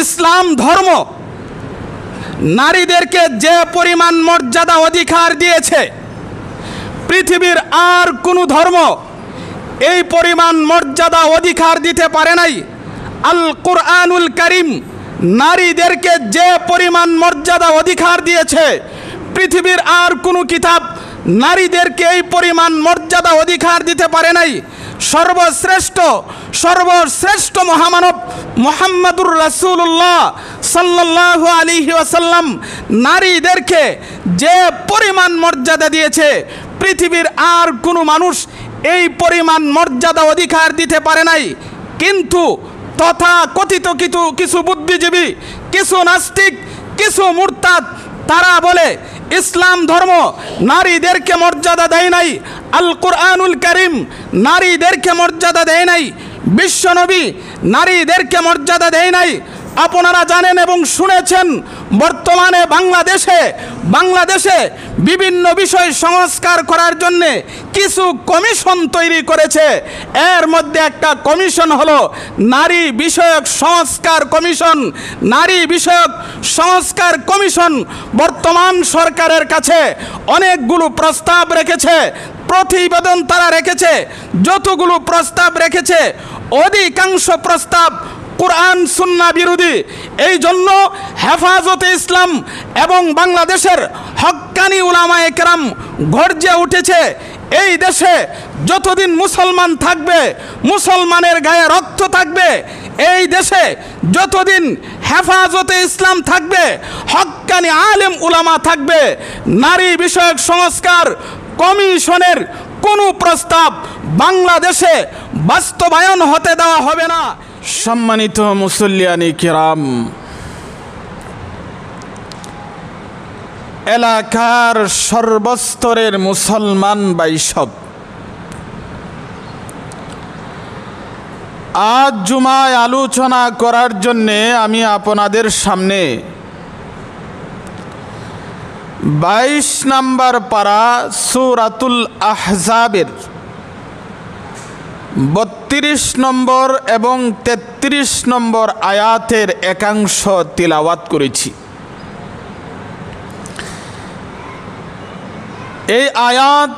ইসলাম ধর্ম নারীদেরকে যে পরিমাণ মর্যাদা অধিকার দিয়েছে, পৃথিবীর আর কোনো ধর্ম এই পরিমাণ মর্যাদা অধিকার দিতে পারে নাই। আল কুরআনুল কারীম নারীদেরকে যে পরিমাণ মর্যাদা অধিকার দিয়েছে, পৃথিবীর আর কোনো কিতাব নারীদেরকে এই পরিমাণ মর্যাদা অধিকার দিতে পারে নাই। সর্বশ্রেষ্ঠ মহামানব মুহাম্মাদুর রাসূলুল্লাহ সাল্লাল্লাহু আলাইহি ওয়াসাল্লাম নারীদেরকে যে পরিমাণ মর্যাদা দিয়েছে, পৃথিবীর আর কোনো মানুষ এই পরিমাণ মর্যাদা অধিকার দিতে পারে নাই। কিন্তু তথাকথিত কিছু বুদ্ধিজীবী, কিছু নাস্তিক, কিছু মুরতাদ তারা বলে ইসলাম ধর্ম নারীদেরকে মর্যাদা দেয় নাই, আল কুরআনুল কারীম নারীদেরকে মর্যাদা দেয় নাই, বিশ্বনবী নারীদেরকে মর্যাদা দেয় নাই। আপনারা জানেন এবং শুনেছেন, বর্তমানে বাংলাদেশে বিভিন্ন বিষয় সংস্কার করার জন্য কিছু কমিশন তৈরি করেছে। এর মধ্যে একটা কমিশন হলো নারী বিষয়ক সংস্কার কমিশন। নারী বিষয়ক সংস্কার কমিশন বর্তমান সরকারের কাছে অনেকগুলো প্রস্তাব রেখেছে, প্রতিবেদন তারা রেখেছে। যতগুলো প্রস্তাব রেখেছে অধিকাংশ প্রস্তাব কুরআন সুন্নাহ বিরোধী। এই জন্য হেফাজতে ইসলাম এবং বাংলাদেশের হক্কানি উলামায়ে কেরাম গর্জে উঠেছে, এই দেশে যতদিন মুসলমান থাকবে, মুসলমানের গায়ে রক্ত থাকবে, এই দেশে যতদিন হেফাজতে ইসলাম থাকবে, হক্কানি আলেম উলামা থাকবে, নারী বিষয়ক সংস্কার কমিশনের কোনো প্রস্তাব বাংলাদেশে বাস্তবায়ন হতে দেওয়া হবে না। সম্মানিত মুসল্লিয়ানি কিরাম, এলাকার সর্বস্তরের মুসলমান বাইসব, আজ জুমায় আলোচনা করার জন্যে আমি আপনাদের সামনে 22 নম্বর পারা সূরাতুল আহজাবের 32 নম্বর এবং 33 নম্বর আয়াতের একাংশ তিলাওয়াত করেছি। এই আয়াত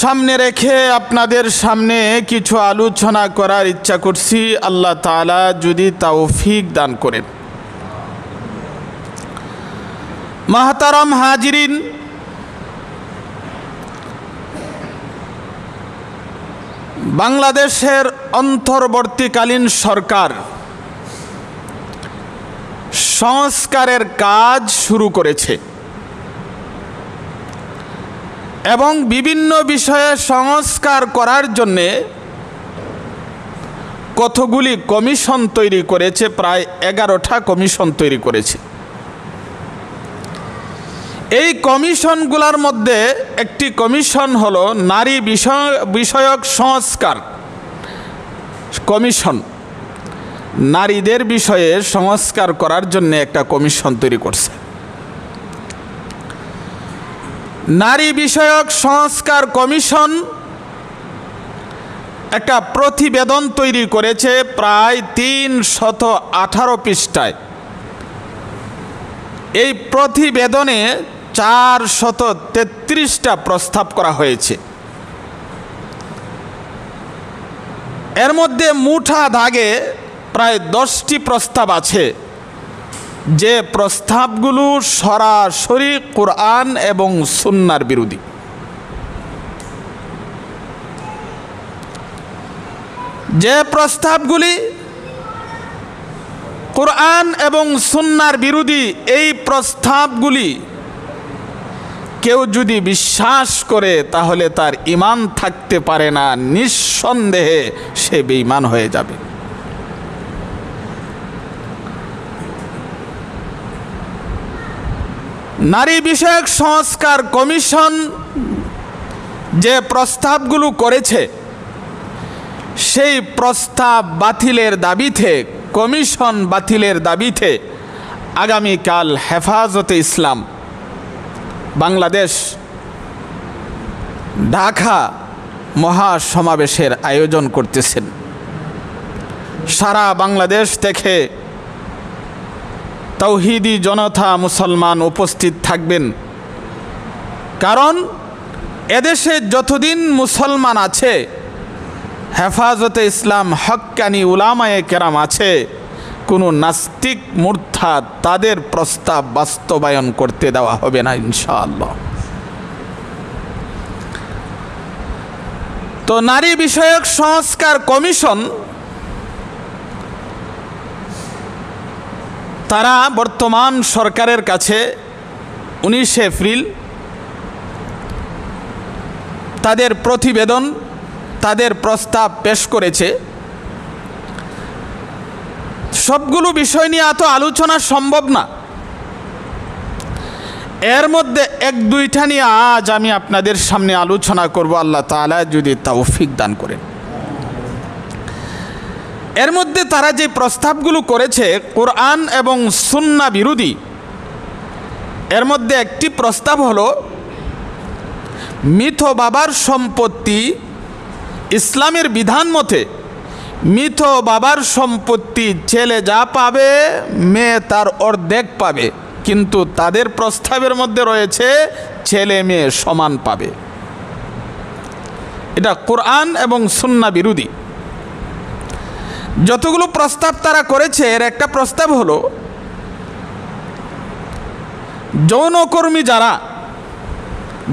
সামনে রেখে আপনাদের সামনে কিছু আলোচনা করার ইচ্ছা করছি, আল্লাহ তাআলা যদি তৌফিক দান করেন। মাহতারাম হাজিরিন, বাংলাদেশের অন্তর্বর্তীকালীন সরকার সংস্কারের কাজ শুরু করেছে এবং বিভিন্ন বিষয়ে সংস্কার করার জন্যে কতগুলি কমিশন তৈরি করেছে, প্রায় 11টা কমিশন তৈরি করেছে। এই কমিশনগুলোর মধ্যে একটি কমিশন হলো নারী বিষয়ক সংস্কার কমিশন। নারীদের বিষয়ে সংস্কার করার জন্য একটা কমিশন তৈরি করছে। নারী বিষয়ক সংস্কার কমিশন একটা প্রতিবেদন তৈরি করেছে প্রায় 318 পৃষ্ঠায়। এই প্রতিবেদনে 433টা প্রস্তাব করা হয়েছে। এর মধ্যে মুঠা দাগে প্রায় 10টি প্রস্তাব আছে, যে প্রস্তাবগুলো সরাসরি কুরআন এবং সুন্নাহর বিরোধী। যে প্রস্তাবগুলি কুরআন এবং সুন্নাহর বিরোধী, এই প্রস্তাবগুলি কেউ যদি বিশ্বাস করে তাহলে তার ঈমান থাকতে পারে না, নিঃসন্দেহে সে বেঈমান হয়ে যাবে। নারী বিষয়ক সংস্কার কমিশন যে প্রস্তাবগুলো করেছে, সেই প্রস্তাব বাতিলের দাবিতে, কমিশন বাতিলের দাবিতে আগামীকাল হেফাজতে ইসলাম বাংলাদেশ ঢাকা মহাসমাবেশের আয়োজন করতেছেন। সারা বাংলাদেশ থেকে তাওহীদি জনতা মুসলমান উপস্থিত থাকবেন। কারণ এদেশে যতদিন মুসলমান আছে, হেফাজতে ইসলাম হক্কানি উলামায়ে কেরাম আছে, কোনো নাস্তিক মুরতাদ তাদের প্রস্তাব বাস্তবায়ন করতে দেওয়া হবে না ইনশাআল্লাহ। তো নারী বিষয়ক সংস্কার কমিশন তারা বর্তমান সরকারের কাছে 19 এপ্রিল তাদের প্রতিবেদন, তাদের প্রস্তাব পেশ করেছে। সবগুলো বিষয় নিয়ে এত আলোচনা সম্ভব না, এর মধ্যে এক দুইটা নিয়ে আজ আমি আপনাদের সামনে আলোচনা করব, আল্লাহ তাআলা যদি তৌফিক দান করেন। এর মধ্যে তারা যে প্রস্তাবগুলো করেছে কোরআন এবং সুন্নাহ বিরোধী। এর মধ্যে একটি প্রস্তাব হলো মৃত বাবার সম্পত্তি ইসলামের বিধান মতে মৃত বাবার সম্পত্তি ছেলে যা পাবে মেয়ে তার অর্ধেক পাবে, কিন্তু তাদের প্রস্তাবের মধ্যে রয়েছে ছেলে মেয়ে সমান পাবে। এটা কোরআন এবং সুন্নাহ বিরোধী। যতগুলো প্রস্তাব তারা করেছে এর একটা প্রস্তাব হলো যৌনকর্মী যারা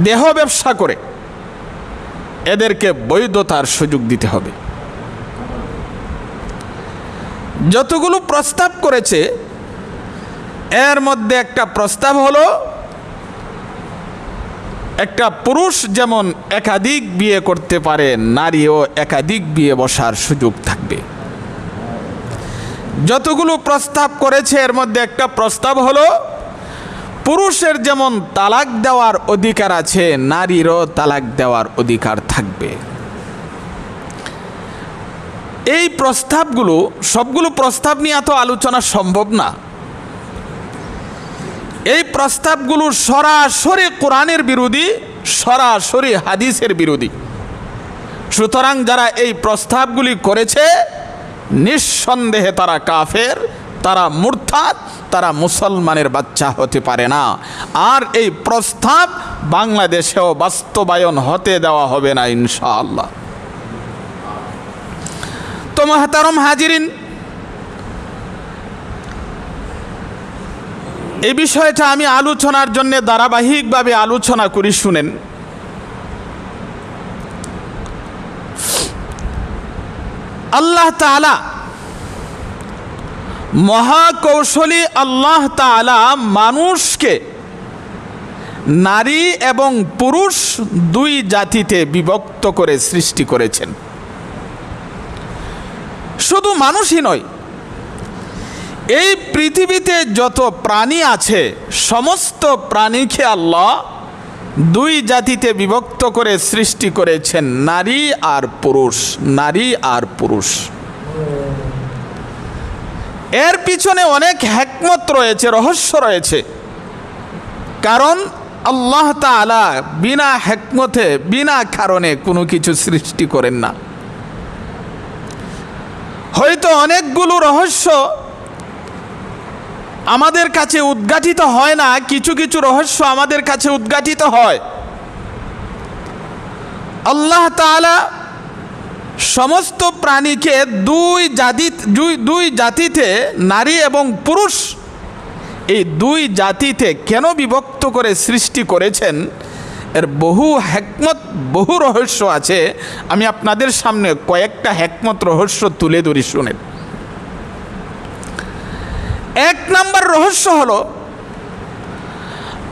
দেহ ব্যবসা করে এদেরকে বৈধতার সুযোগ দিতে হবে। যতগুলো প্রস্তাব করেছে এর মধ্যে একটা প্রস্তাব হলো একটা পুরুষ যেমন একাধিক বিয়ে করতে পারে, নারীও একাধিক বিয়ে বসার সুযোগ থাকবে। যতগুলো প্রস্তাব করেছে এর মধ্যে একটা প্রস্তাব হলো পুরুষের যেমন তালাক দেওয়ার অধিকার আছে, নারীরও তালাক দেওয়ার অধিকার থাকবে। এই প্রস্তাবগুলো সবগুলো প্রস্তাব নিয়ে এত আলোচনা সম্ভব না। এই প্রস্তাবগুলো সরাসরি কোরআনের বিরোধী, সরাসরি হাদিসের বিরোধী। সুতরাং যারা এই প্রস্তাবগুলি করেছে নিঃসন্দেহে তারা কাফের, তারা মুরতাদ, তারা মুসলমানের বাচ্চা হতে পারে না। আর এই প্রস্তাব বাংলাদেশেও বাস্তবায়ন হতে দেওয়া হবে না ইনশাআল্লাহ। তো মুহতারাম হাজিরিন, এই বিষয়টা আমি আলোচনার জন্য ধারাবাহিকভাবে আলোচনা করি, শুনেন। আল্লাহ তাআলা মহাকৌশলী আল্লাহ তাআলা মানুষকে নারী এবং পুরুষ দুই জাতিতে বিভক্ত করে সৃষ্টি করেছেন। শুধু মানুষই নয়, এই পৃথিবীতে যত প্রাণী আছে সমস্ত প্রাণীকে আল্লাহ দুই জাতিতে বিভক্ত করে সৃষ্টি করেছেন, নারী আর পুরুষ, নারী আর পুরুষ। এর পিছনে অনেক হিকমত রয়েছে, রহস্য রয়েছে। কারণ আল্লাহ তাআলা বিনা হিকমতে, বিনা কারণে কোনো কিছু সৃষ্টি করেন না। হয়তো অনেকগুলো রহস্য আমাদের কাছে উদ্ঘাটিত হয় না, কিছু কিছু রহস্য আমাদের কাছে উদ্ঘাটিত হয়। আল্লাহ তাআলা সমস্ত প্রাণীকে দুই জাতিতে, নারী এবং পুরুষ, এই দুই জাতিতে কেন বিভক্ত করে সৃষ্টি করেছেন এর বহু হিকমত, বহু রহস্য আছে। আমি আপনাদের সামনে কয়েকটা হিকমত রহস্য তুলে ধরি, শুনেন। এক নম্বর রহস্য হলো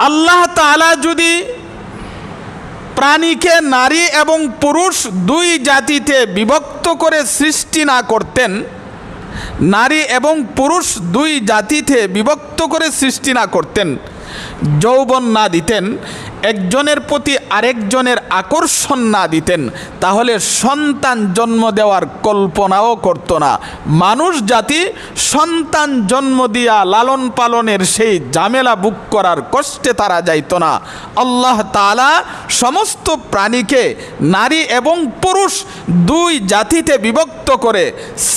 আল্লাহ তাআলা যদি প্রাণীকে নারী এবং পুরুষ দুই জাতিতে বিভক্ত করে সৃষ্টি না করতেন, নারী এবং পুরুষ দুই জাতিতে বিভক্ত করে সৃষ্টি না করতেন, যৌবন না দিতেন, একজনের প্রতি আরেকজনের আকর্ষণ না দিতেন, তাহলে সন্তান জন্ম দেওয়ার কল্পনাও করত না। মানুষ জাতি সন্তান জন্ম দিয়া লালন পালনের সেই ঝামেলা বুক করার কষ্টে তারা যাইত না। আল্লাহ তাআলা সমস্ত প্রাণীকে নারী এবং পুরুষ দুই জাতিতে বিভক্ত করে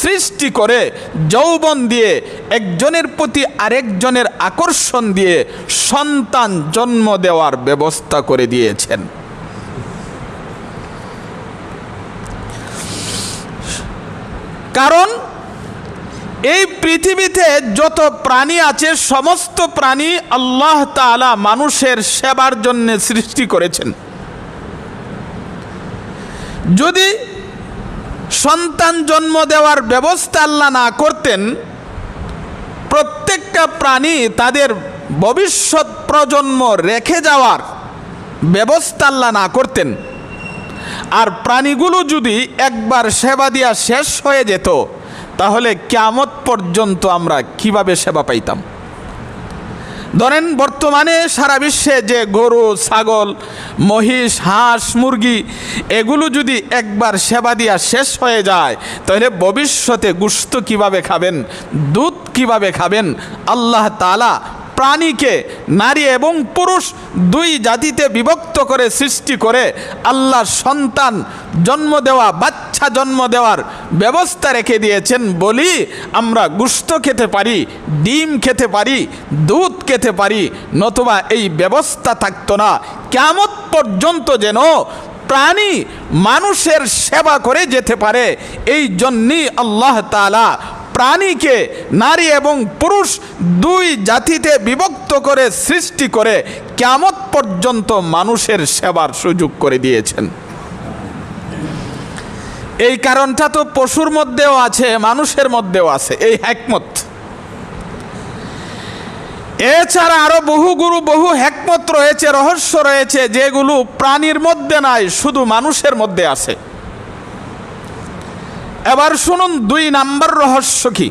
সৃষ্টি করে যৌবন দিয়ে একজনের প্রতি আরেকজনের আকর্ষণ দিয়ে সন্তান জন্ম দেওয়ার ব্যবস্থা করে দিয়েছেন। কারণ এই পৃথিবীতে যত প্রাণী আছে সমস্ত প্রাণী আল্লাহ তাআলা মানুষের সেবার জন্য সৃষ্টি করেছেন। যদি সন্তান জন্ম দেওয়ার ব্যবস্থা আল্লাহ না করতেন, প্রত্যেকটা প্রাণী তাদের ভবিষ্যৎ প্রজন্ম রেখে যাওয়ার ব্যবস্থা আল্লাহ না করতেন, আর প্রাণীগুলো যদি একবার সেবা দিয়া শেষ হয়ে যেত, তাহলে কিয়ামত পর্যন্ত আমরা কিভাবে সেবা পাইতাম? ধরেন বর্তমানে সারা বিশ্বে যে গরু, ছাগল, মহিষ, হাঁস, মুরগি এগুলো যদি একবার সেবা দিয়া শেষ হয়ে যায়, তাহলে ভবিষ্যতে গোশত কিভাবে খাবেন, দুধ কিভাবে খাবেন? আল্লাহ তাআলা প্রাণীকে নারী এবং পুরুষ দুই জাতিতে বিভক্ত করে সৃষ্টি করে আল্লাহ সন্তান জন্ম দেওয়া, বাচ্চা জন্ম দেওয়ার ব্যবস্থা রেখে দিয়েছেন বলি আমরা গোশত খেতে পারি, ডিম খেতে পারি, দুধ খেতে পারি, নতুবা এই ব্যবস্থা থাকতো না। কিয়ামত পর্যন্ত যেন প্রাণী মানুষের সেবা করে যেতে পারে, এই জন্যই আল্লাহ তাআলা প্রাণীকে নারী এবং পুরুষ দুই জাতিতে বিভক্ত করে সৃষ্টি করে কিয়ামত পর্যন্ত মানুষের সেবার সুযোগ করে দিয়েছেন। এই কারণটা তো পশুর মধ্যেও আছে, মানুষের মধ্যেও আছে, এই হিকমত। এছাড়া আরো বহু হিকমত রয়েছে, রহস্য রয়েছে, যেগুলো প্রাণীর মধ্যে নাই, শুধু মানুষের মধ্যে আছে। এবার শুনুন 2 নাম্বার রহস্য কি।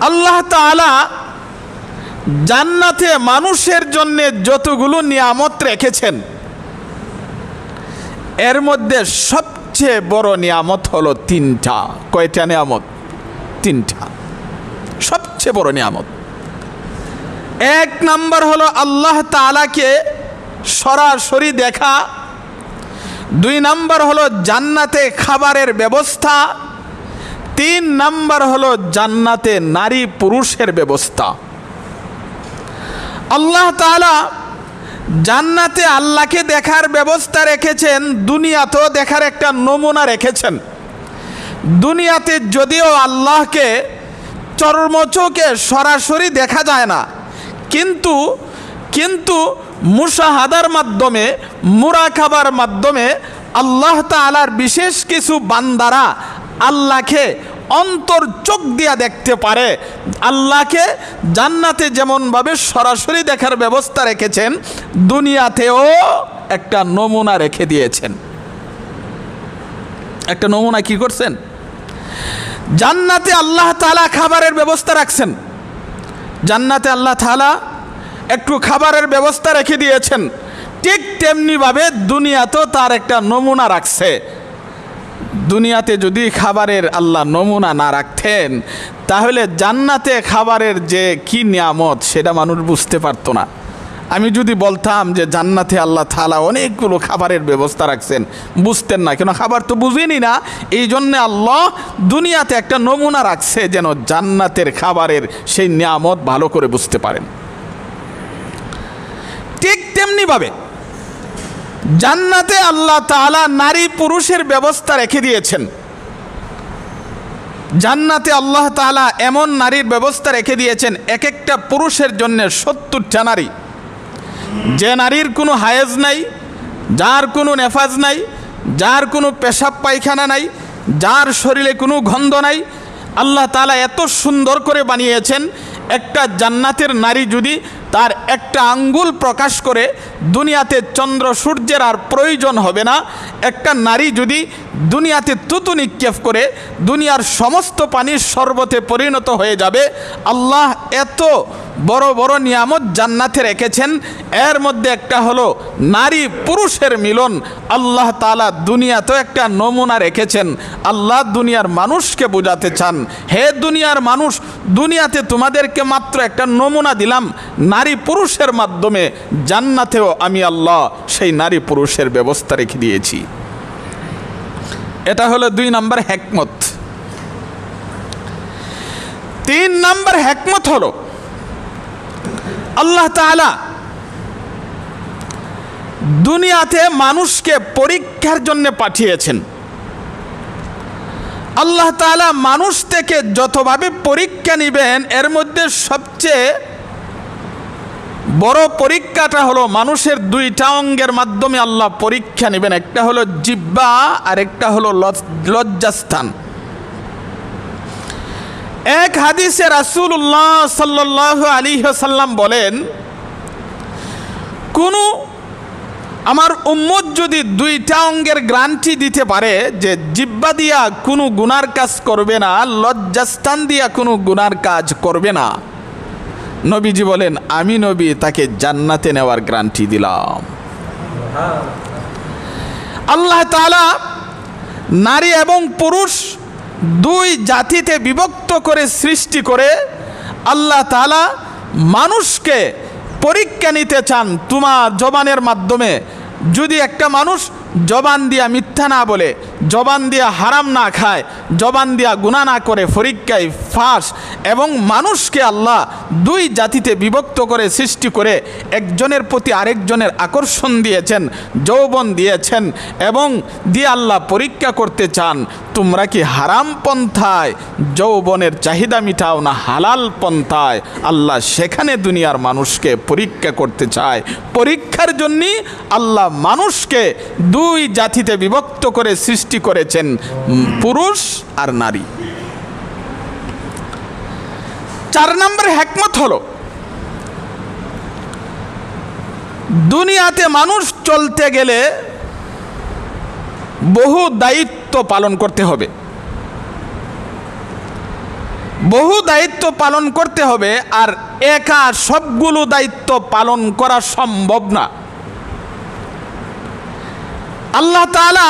আল্লাহ তাআলা জান্নাতে মানুষের জন্য যতগুলো নিয়ামত রেখেছেন, এর মধ্যে সবচেয়ে বড় নিয়ামত হলো 3টা। কয়টা নিয়ামত? 3টা। সবচেয়ে বড় নিয়ামত 1 নাম্বার হলো আল্লাহ তাআলাকে সরাসরি দেখা, 2 নাম্বার হলো জান্নাতে খাবারের ব্যবস্থা, 3 নাম্বার হলো জান্নাতে নারী পুরুষের ব্যবস্থা। আল্লাহ তাআলা জান্নাতে আল্লাহকে দেখার ব্যবস্থা রেখেছেন, দুনিয়াতেও দেখার একটা নমুনা রেখেছেন। দুনিয়াতে যদিও আল্লাহকে চর্মচোখে সরাসরি দেখা যায় না, কিন্তু মুশাহাদার মাধ্যমে, মুরাকাবার মাধ্যমে আল্লাহ তাআলার বিশেষ কিছু বান্দারা আল্লাহকে অন্তর চোখ দিয়া দেখতে পারে। আল্লাহকে জান্নাতে যেমনভাবে সরাসরি দেখার ব্যবস্থা রেখেছেন, দুনিয়াতেও একটা নমুনা রেখে দিয়েছেন। একটা নমুনা কি করছেন? জান্নাতে আল্লাহ তাআলা খাবারের ব্যবস্থা রাখছেন। জান্নাতে আল্লাহ তাআলা একটু খাবারের ব্যবস্থা রেখে দিয়েছেন, ঠিক তেমনিভাবে দুনিয়াতেও তার একটা নমুনা রাখছে। দুনিয়াতে যদি খাবারের আল্লাহ নমুনা না রাখতেন, তাহলে জান্নাতে খাবারের যে কি নিয়ামত সেটা মানুষ বুঝতে পারতো না। আমি যদি বলতাম যে জান্নাতে আল্লাহ তাআলা অনেকগুলো খাবারের ব্যবস্থা রাখছেন, বুঝতেন না, কেন খাবার তো বুঝিনি না। এই জন্যে আল্লাহ দুনিয়াতে একটা নমুনা রাখছে যেন জান্নাতের খাবারের সেই নিয়ামত ভালো করে বুঝতে পারেন। ঠিক তেমনিভাবে জান্নাতে আল্লাহ তাআলা নারী পুরুষের ব্যবস্থা রেখে দিয়েছেন। জান্নাতে আল্লাহ তাআলা এমন নারীর ব্যবস্থা রেখে দিয়েছেন, এক একটা পুরুষের জন্য 70টা নারী। যে নারীর কোনো হায়েজ নাই, যার কোনো নেফাজ নাই, যার কোনো পেশাব পায়খানা নাই, যার শরীরে কোনো গন্ধ নাই, আল্লাহ তাআলা এত সুন্দর করে বানিয়েছেন। একটা জান্নাতের নারী যদি তার একটা আঙ্গুল প্রকাশ করে, দুনিয়াতে চন্দ্র সূর্যের আর প্রয়োজন হবে না। একটা নারী যদি দুনিয়াতে থুতু নিক্ষেপ করে, দুনিয়ার সমস্ত পানির শরবতে পরিণত হয়ে যাবে। আল্লাহ এত বড় বড় নিয়ামত জান্নাতে রেখেছেন। এর মধ্যে একটা হলো নারী পুরুষের মিলন। আল্লাহ তাআলা দুনিয়াতেও একটা নমুনা রেখেছেন। আল্লাহ দুনিয়ার মানুষকে বোঝাতে চান, হে দুনিয়ার মানুষ, দুনিয়াতে তোমাদেরকে মাত্র একটা নমুনা দিলাম, নারী পুরুষের মাধ্যমে জান্নাতেও আমি আল্লাহ সেই নারী পুরুষের ব্যবস্থা রেখে দিয়েছি। এটা হলো 2 নম্বর হিকমত। 3 নম্বর হিকমত হলো আল্লাহ তাআলা দুনিয়াতে মানুষকে পরীক্ষার জন্য পাঠিয়েছেন। আল্লাহ তাআলা মানুষ থেকে যতভাবে পরীক্ষা নেবেন, এর মধ্যে সবচেয়ে বড় পরীক্ষাটা হলো মানুষের 2টা অঙ্গের মাধ্যমে আল্লাহ পরীক্ষা নেবেন। একটা হলো জিহ্বা আর একটা হলো লজ্জাস্থান। এক হাদিসে রাসূলুল্লাহ সাল্লাল্লাহু আলাইহি ওয়াসাল্লাম বলেন, কোন আমার উম্মত যদি 2টা অঙ্গের গ্যারান্টি দিতে পারে যে জিহ্বা দিয়া কোনো গুনার কাজ করবে না, লজ্জাস্থান দিয়া কোনো গুনার কাজ করবে না, নবীজি বলেন আমি নবী তাকে জান্নাতে নেওয়ার গ্যারান্টি দিলাম। আল্লাহ তাআলা নারী এবং পুরুষ 2 জাতিতে বিভক্ত করে সৃষ্টি করে আল্লাহ তাআলা মানুষকে পরীক্ষা নিতে চান তোমার জবানের মাধ্যমে। যদি একটা মানুষ জবান দিয়া মিথ্যা না বলে, জবান দিয়া হারাম না খায়, জবান দিয়া গুনাহ না করে, পরীক্ষায় ফাঁস। এবং মানুষকে আল্লাহ 2 জাতিতে বিভক্ত করে সৃষ্টি করে একজনের প্রতি আরেকজনের আকর্ষণ দিয়েছেন, যৌবন দিয়েছেন, এবং দিয়ে আল্লাহ পরীক্ষা করতে চান তোমরা কি হারাম পন্থায় যৌবনের চাহিদা মিটাও না হালাল পন্থায়। আল্লাহ সেখানে দুনিয়ার মানুষকে পরীক্ষা করতে চায়। পরীক্ষার জন্যই আল্লাহ মানুষকে 2 জাতিতে বিভক্ত করে সৃষ্টি করেছেন, পুরুষ আর নারী। 4 নম্বর হিকমত হলো দুনিয়াতে মানুষ চলতে গেলে বহু দায়িত্ব পালন করতে হবে, বহু দায়িত্ব পালন করতে হবে, আর একা সবগুলো দায়িত্ব পালন করা সম্ভব না। আল্লাহ তাআলা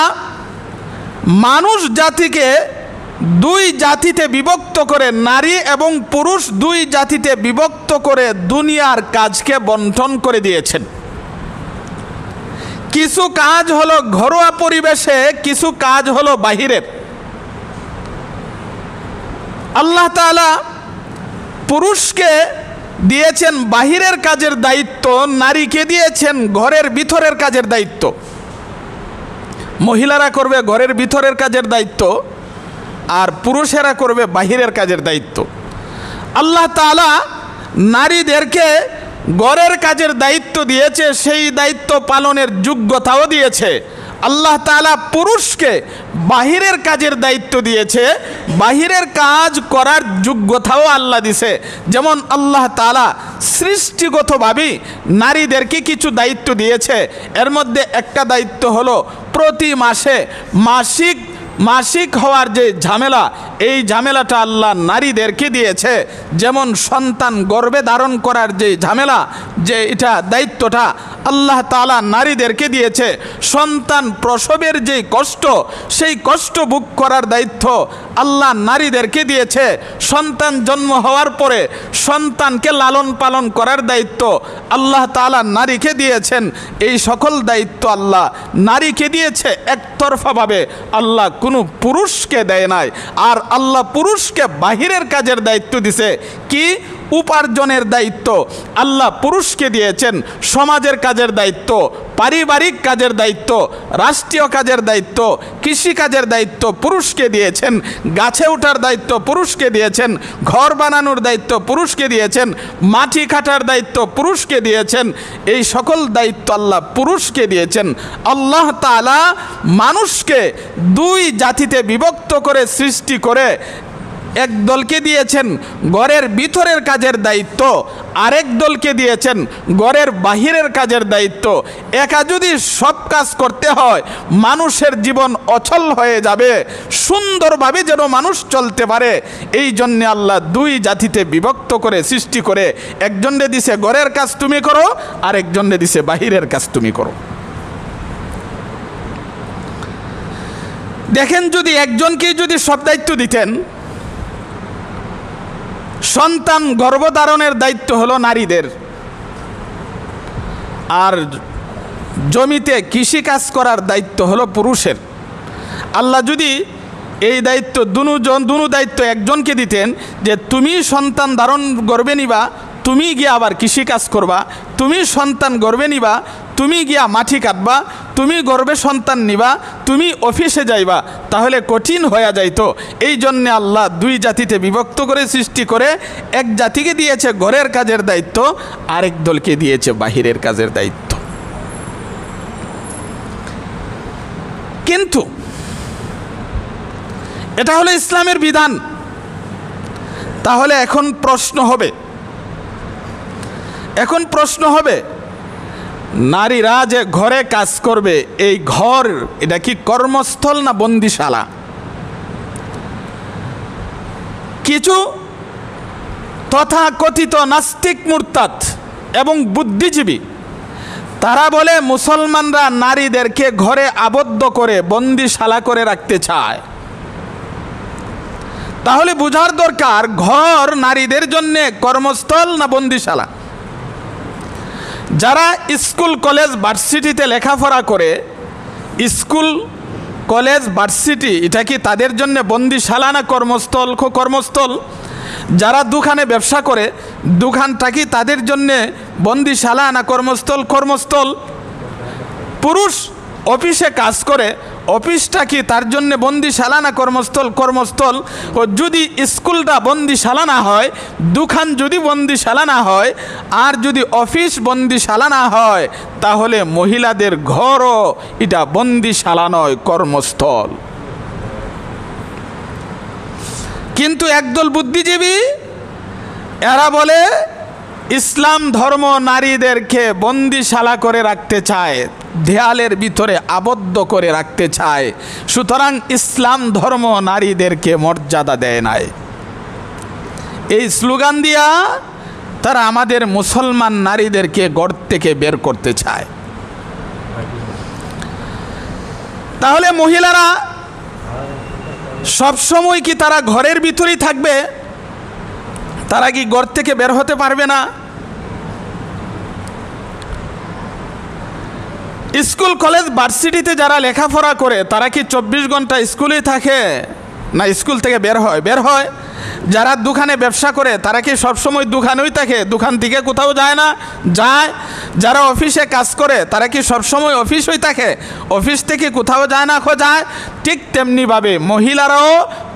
মানুষ জাতিকে 2 জাতিতে বিভক্ত করে, নারী এবং পুরুষ 2 জাতিতে বিভক্ত করে দুনিয়ার কাজকে বন্টন করে দিয়েছেন। কিছু কাজ হলো ঘরোয়া পরিবেশে, কিছু কাজ হলো বাহিরের। আল্লাহ তাআলা পুরুষকে দিয়েছেন বাহিরের কাজের দায়িত্ব, নারীকে দিয়েছেন ঘরের ভিতরের কাজের দায়িত্ব। মহিলারা করবে ঘরের ভিতরের কাজের দায়িত্ব, আর পুরুষেরা করবে বাহিরের কাজের দায়িত্ব। আল্লাহ তাআলা নারীদেরকে ঘরের কাজের দায়িত্ব দিয়েছে, সেই দায়িত্ব পালনের যোগ্যতাও দিয়েছে। আল্লাহ তাআলা পুরুষকে বাহিরের কাজের দায়িত্ব দিয়েছে, বাহিরের কাজ করার যোগ্যতাও আল্লাহ দিয়েছে। যেমন আল্লাহ তাআলা সৃষ্টিগতভাবে নারীদেরকে কিছু দায়িত্ব দিয়েছে। এর মধ্যে একটা দায়িত্ব হলো প্রতি মাসে মাসিক হওয়ার যে ঝামেলা, এই ঝামেলাটা আল্লাহ নারীদেরকে দিয়েছে। যেমন সন্তান গর্ভে ধারণ করার যে ঝামেলা, যে এটা দায়িত্বটা আল্লাহ তাআলা নারীদেরকে দিয়েছে। সন্তান প্রসবের যে কষ্ট, সেই কষ্ট ভোগ করার দায়িত্ব আল্লাহ নারীদেরকে দিয়েছে। সন্তান জন্ম হওয়ার পরে সন্তানকে লালন পালন করার দায়িত্ব আল্লাহ তাআলা নারীকে দিয়েছেন। এই সকল দায়িত্ব আল্লাহ নারীকে দিয়েছে একতরফাভাবে, আল্লাহ কোনো পুরুষকে দেয় নাই। আর আল্লাহ পুরুষকে বাহিরের কাজের দায়িত্ব দিছে। কি? উপার্জনের দায়িত্ব আল্লাহ পুরুষকে দিয়েছেন। সমাজের কাজের দায়িত্ব, পারিবারিক কাজের দায়িত্ব, রাষ্ট্রীয় কাজের দায়িত্ব, কৃষি কাজের দায়িত্ব পুরুষকে দিয়েছেন। গাছে ওঠার দায়িত্ব পুরুষকে দিয়েছেন। ঘর বানানোর দায়িত্ব পুরুষকে দিয়েছেন। মাটি কাটার দায়িত্ব পুরুষকে দিয়েছেন। এই সকল দায়িত্ব আল্লাহ পুরুষকে দিয়েছেন। আল্লাহ তাআলা মানুষকে 2 জাতিতে বিভক্ত করে সৃষ্টি করে এক দলকে দিয়েছেন ঘরের ভিতরের কাজের দায়িত্ব, আরেক দলকে দিয়েছেন ঘরের বাহিরের কাজের দায়িত্ব। একা যদি সব কাজ করতে হয় মানুষের জীবন অচল হয়ে যাবে, সুন্দরভাবে যেন মানুষ চলতে পারে এই জন্যে আল্লাহ দুই জাতিতে বিভক্ত করে সৃষ্টি করে একজনে দিছে ঘরের কাজ তুমি করো, আরেকজনে দিছে বাহিরের কাজ তুমি করো। দেখেন, যদি একজনকে যদি সব দায়িত্ব দিতেন, সন্তান গর্ভধারণের দায়িত্ব হলো নারীদের, আর জমিতে কৃষি কাজ করার দায়িত্ব হলো পুরুষের। আল্লাহ যদি এই দায়িত্ব দুনু দায়িত্ব একজনকে দিতেন যে তুমি সন্তান ধারণ গর্ভে নিবা, তুমি গিয়া আবার কৃষি কাজ করবা, তুমি সন্তান গর্ভে নিবা, তুমি গিয়া মাটি কাটবা, তুমি গর্ভে সন্তান নিবা, তুমি অফিসে যাইবা, তাহলে কঠিন হয়ে যাইতো। এই জন্যে আল্লাহ দুই জাতিতে বিভক্ত করে সৃষ্টি করে এক জাতিকে দিয়েছে ঘরের কাজের দায়িত্ব, আরেক দলকে দিয়েছে বাহিরের কাজের দায়িত্ব। কিন্তু এটা হলো ইসলামের বিধান। তাহলে এখন প্রশ্ন হবে নারীরা যে ঘরে কাজ করবে, এই ঘর এটা কি কর্মস্থল না বন্দিশালা? কিছু তথাকথিত নাস্তিক মুরতাদ এবং বুদ্ধিজীবী তারা বলে মুসলমানরা নারীদেরকে ঘরে আবদ্ধ করে বন্দিশালা করে রাখতে চায়। তাহলে বোঝার দরকার ঘর নারীদের জন্য কর্মস্থল না বন্দিশালা। যারা স্কুল কলেজ ভার্সিটিতে লেখাপড়া করে, স্কুল কলেজ ভার্সিটি এটা কি তাদের জন্য বন্দিশালা না কর্মস্থল? যারা দোকানে ব্যবসা করে, দোকানটা কি তাদের জন্যে বন্দিশালা না কর্মস্থল? পুরুষ অফিসে কাজ করে, অফিসটা কি তার জন্য বন্দিশালা না কর্মস্থল? ও যদি স্কুলটা বন্দিশালা না হয়, দোকান যদি বন্দিশালা না হয়, আর যদি অফিস বন্দিশালা না হয়, তাহলে মহিলাদের ঘরও এটা বন্দিশালা নয়, কর্মস্থল। কিন্তু একদল বুদ্ধিজীবী এরা বলে ইসলাম ধর্ম নারীদেরকে বন্দিশালা করে রাখতে চায়, দেয়ালের ভিতরে আবদ্ধ করে রাখতে চায়, সুতরাং ইসলাম ধর্ম নারীদেরকে মর্যাদা দেয় নাই। এই স্লোগান দিয়া তারা আমাদের মুসলমান নারীদেরকে ঘর থেকে বের করতে চায়। তাহলে মহিলারা সব সময় কি তারা ঘরের ভিতরেই থাকবে? তারা কি ঘর থেকে বের হতে পারবে না? স্কুল কলেজ ভার্সিটিতে যারা লেখাপড়া করে তারা কি 24 ঘন্টা স্কুলেই থাকে না স্কুল থেকে বের হয়? যারা দোকানে ব্যবসা করে তারা কি সবসময় দোকানেই থাকে, দোকান থেকে কোথাও যায় না? যায়। যারা অফিসে কাজ করে তারা কি সবসময় অফিসই থাকে, অফিস থেকে কোথাও যায় না? যায়। ঠিক তেমনিভাবে মহিলারাও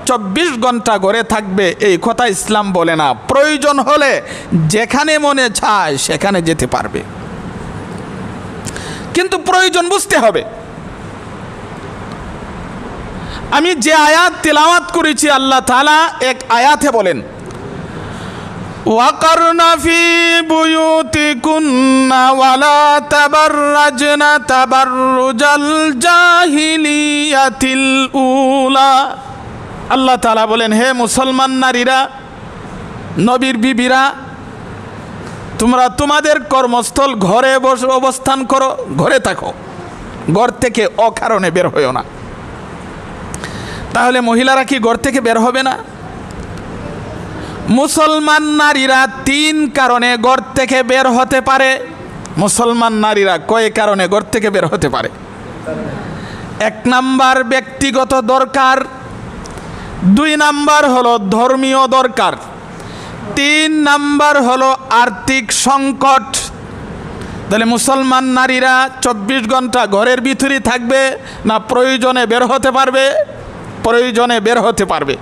24 ঘন্টা ঘরে থাকবে এই কথা ইসলাম বলে না। প্রয়োজন হলে যেখানে মনে চায় সেখানে যেতে পারবে, কিন্তু প্রয়োজন বুঝতে হবে। আমি যে আয়াত তিলাওয়াত করেছি আল্লাহ তাআলা এক আয়াতে বলেন, ওয়াকারনা ফি বুয়ুতিকুন্না ওয়ালা তাবাররাজনা তাবাররুজাল জাহিলিয়াতিল উলা। আল্লাহ তাআলা বলেন, হে মুসলমান নারীরা, নবীর বিবিরা, তোমরা তোমাদের কর্মস্থল ঘরে অবস্থান করো, ঘরে থাকো, ঘর থেকে অকারণে বের হইও না। তাহলে মহিলারা কি ঘর থেকে বের হবে না? মুসলমান নারীরা 3 কারণে ঘর থেকে বের হতে পারে। মুসলমান নারীরা কয় কারণে ঘর থেকে বের হতে পারে? 1 নাম্বার ব্যক্তিগত দরকার, 2 নাম্বার হলো ধর্মীয় দরকার, 3 নাম্বার হলো আর্থিক সংকট। তাহলে মুসলমান নারীরা 24 ঘন্টা ঘরের ভিতরে থাকবে না প্রয়োজনে বের হতে পারবে? প্রয়োজনে বের হতে পারবে।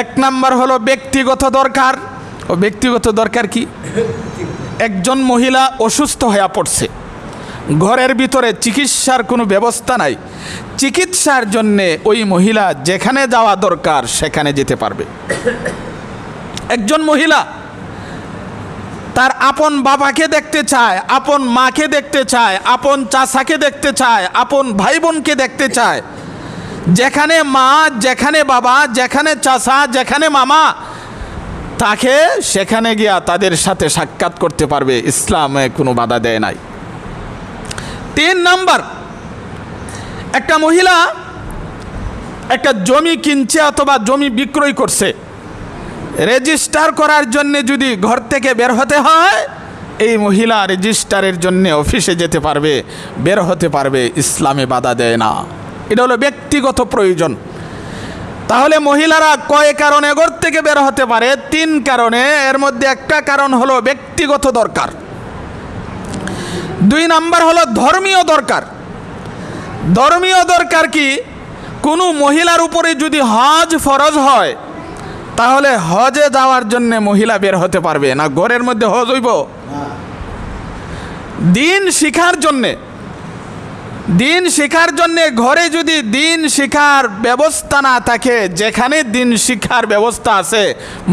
1 নাম্বার হলো ব্যক্তিগত দরকার। ও ব্যক্তিগত দরকার কি? একজন মহিলা অসুস্থ হয়ে পড়ছে, ঘরের ভিতরে চিকিৎসার কোনো ব্যবস্থা নাই, চিকিৎসার জন্যে ওই মহিলা যেখানে যাওয়া দরকার সেখানে যেতে পারবে। একজন মহিলা তার আপন বাবাকে দেখতে চায়, আপন মাকে দেখতে চায়, আপন চাচাকে দেখতে চায়, আপন ভাই বোনকে দেখতে চায়, যেখানে মা, যেখানে বাবা, যেখানে চাচা, যেখানে মামা, তাকে সেখানে গিয়া তাদের সাথে সাক্ষাৎ করতে পারবে, ইসলামে কোনো বাধা দেয় নাই। 3 নাম্বার, একটা মহিলা একটা জমি কিনছে অথবা জমি বিক্রয় করছে, রেজিস্টার করার জন্য যদি ঘর থেকে বের হতে হয়, এই মহিলা রেজিস্টারের জন্য অফিসে যেতে পারবে, বের হতে পারবে, ইসলামে বাধা দেয় না। এটা হলো ব্যক্তিগত প্রয়োজন। তাহলে মহিলারা কয় কারণে ঘর থেকে বের হতে পারে? 3 কারণে। এর মধ্যে একটা কারণ হলো ব্যক্তিগত দরকার, 2 নাম্বার হলো ধর্মীয় দরকার। ধর্মীয় দরকার কি? কোনো মহিলার উপরে যদি হজ ফরজ হয়, তাহলে হজে যাওয়ার জন্য মহিলা বের হতে পারবে না, ঘরের মধ্যে হজ হইব। দিন শিখার জন্যে, দিন শিখার জন্যে ঘরে যদি দিন শিখার ব্যবস্থা না থাকে, যেখানে দিন শিখার ব্যবস্থা আছে